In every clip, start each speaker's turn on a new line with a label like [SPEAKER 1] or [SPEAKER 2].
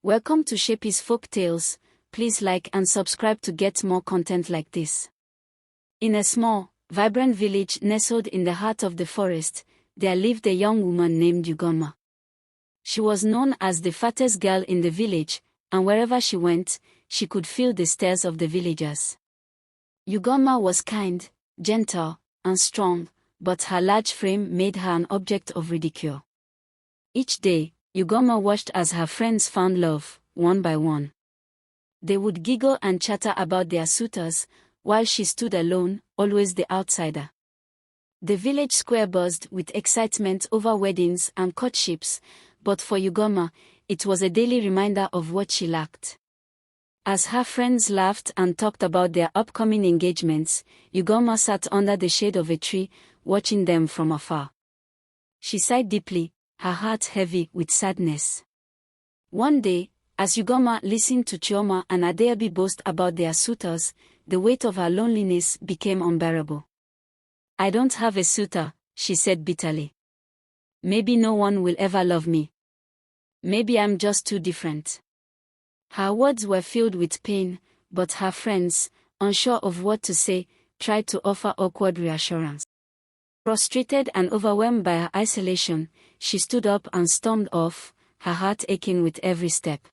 [SPEAKER 1] Welcome to Shapey's Folk Tales. Please like and subscribe to get more content like this. In a small, vibrant village nestled in the heart of the forest, there lived a young woman named Ugonma. She was known as the fattest girl in the village, and wherever she went, she could feel the stares of the villagers. Ugonma was kind, gentle, and strong, but her large frame made her an object of ridicule. Each day, Ugonma watched as her friends found love, one by one. They would giggle and chatter about their suitors, while she stood alone, always the outsider. The village square buzzed with excitement over weddings and courtships, but for Ugonma, it was a daily reminder of what she lacked. As her friends laughed and talked about their upcoming engagements, Ugonma sat under the shade of a tree, watching them from afar. She sighed deeply, her heart heavy with sadness. One day, as Ugonma listened to Chioma and Adeabi boast about their suitors, the weight of her loneliness became unbearable. "I don't have a suitor," she said bitterly. "Maybe no one will ever love me. Maybe I'm just too different." Her words were filled with pain, but her friends, unsure of what to say, tried to offer awkward reassurance. Frustrated and overwhelmed by her isolation, she stood up and stormed off, her heart aching with every step.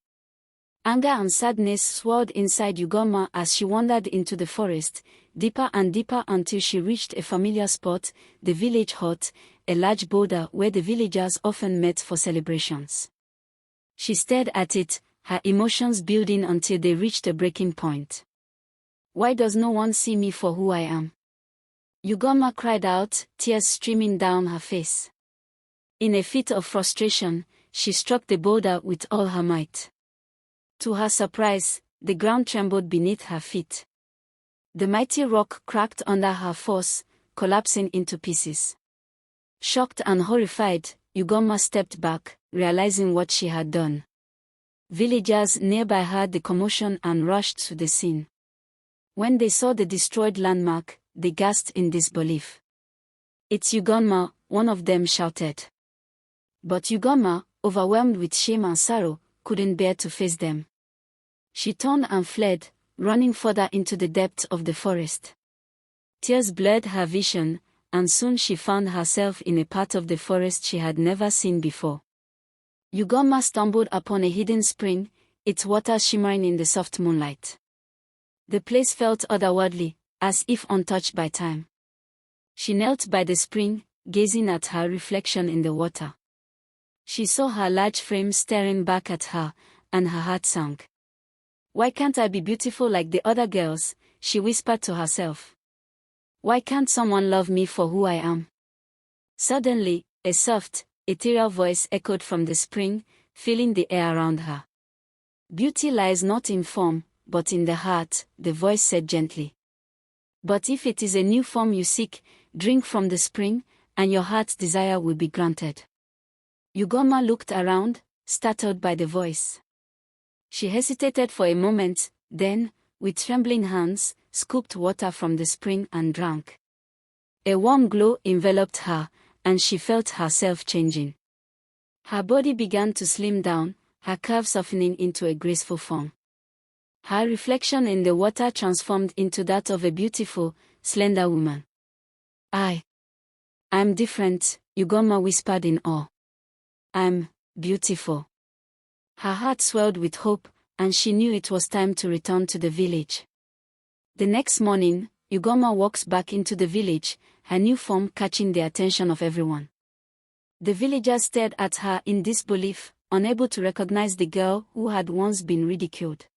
[SPEAKER 1] Anger and sadness swelled inside Ugonma as she wandered into the forest, deeper and deeper until she reached a familiar spot, the village hut, a large boulder where the villagers often met for celebrations. She stared at it, her emotions building until they reached a breaking point. "Why does no one see me for who I am?" Ugonma cried out, tears streaming down her face. In a fit of frustration, she struck the boulder with all her might. To her surprise, the ground trembled beneath her feet. The mighty rock cracked under her force, collapsing into pieces. Shocked and horrified, Ugonma stepped back, realizing what she had done. Villagers nearby heard the commotion and rushed to the scene. When they saw the destroyed landmark, they gasped in disbelief. "It's Ugonma," one of them shouted. But Ugonma, overwhelmed with shame and sorrow, couldn't bear to face them. She turned and fled, running further into the depths of the forest. Tears blurred her vision, and soon she found herself in a part of the forest she had never seen before. Ugonma stumbled upon a hidden spring, its water shimmering in the soft moonlight. The place felt otherworldly, as if untouched by time. She knelt by the spring, gazing at her reflection in the water. She saw her large frame staring back at her, and her heart sank. "Why can't I be beautiful like the other girls?" she whispered to herself. "Why can't someone love me for who I am?" Suddenly, a soft, ethereal voice echoed from the spring, filling the air around her. "Beauty lies not in form, but in the heart," the voice said gently. "But if it is a new form you seek, drink from the spring, and your heart's desire will be granted." Ugonma looked around, startled by the voice. She hesitated for a moment, then, with trembling hands, scooped water from the spring and drank. A warm glow enveloped her, and she felt herself changing. Her body began to slim down, her curves softening into a graceful form. Her reflection in the water transformed into that of a beautiful, slender woman. I'm different," Ugonma whispered in awe. "I'm beautiful." Her heart swelled with hope, and she knew it was time to return to the village. The next morning, Ugonma walks back into the village, her new form catching the attention of everyone. The villagers stared at her in disbelief, unable to recognize the girl who had once been ridiculed.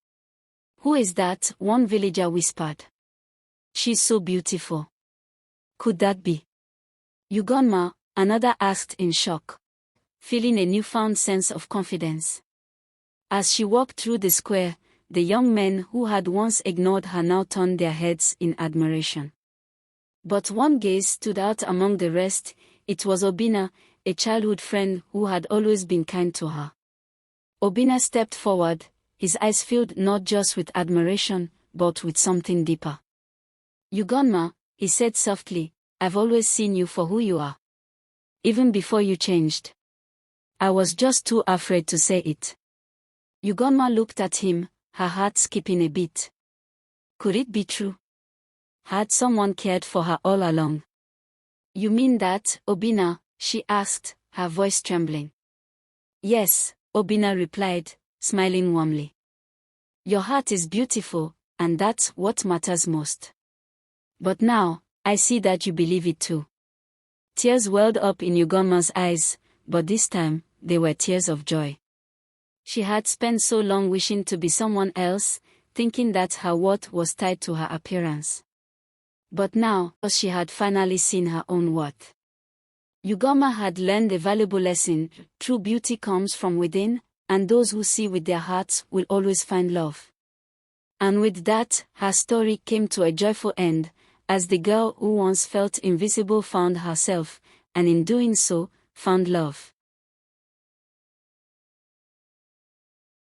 [SPEAKER 1] "Who is that?" one villager whispered. "She's so beautiful. Could that be Ugonma?" another asked in shock, feeling a newfound sense of confidence. As she walked through the square, the young men who had once ignored her now turned their heads in admiration. But one gaze stood out among the rest. It was Obinna, a childhood friend who had always been kind to her. Obinna stepped forward, his eyes filled not just with admiration, but with something deeper. "Ugonma," he said softly, "I've always seen you for who you are. Even before you changed. I was just too afraid to say it." Ugonma looked at him, her heart skipping a beat. Could it be true? Had someone cared for her all along? You mean that, Obinna? She asked, her voice trembling. Yes, Obinna replied, smiling warmly. Your heart is beautiful, and that's what matters most. But now, I see that you believe it too. Tears welled up in Ugonma's eyes, but this time, they were tears of joy. She had spent so long wishing to be someone else, thinking that her worth was tied to her appearance. But now, she had finally seen her own worth. Ugonma had learned a valuable lesson: true beauty comes from within, and those who see with their hearts will always find love. And with that, her story came to a joyful end, as the girl who once felt invisible found herself, and in doing so, found love.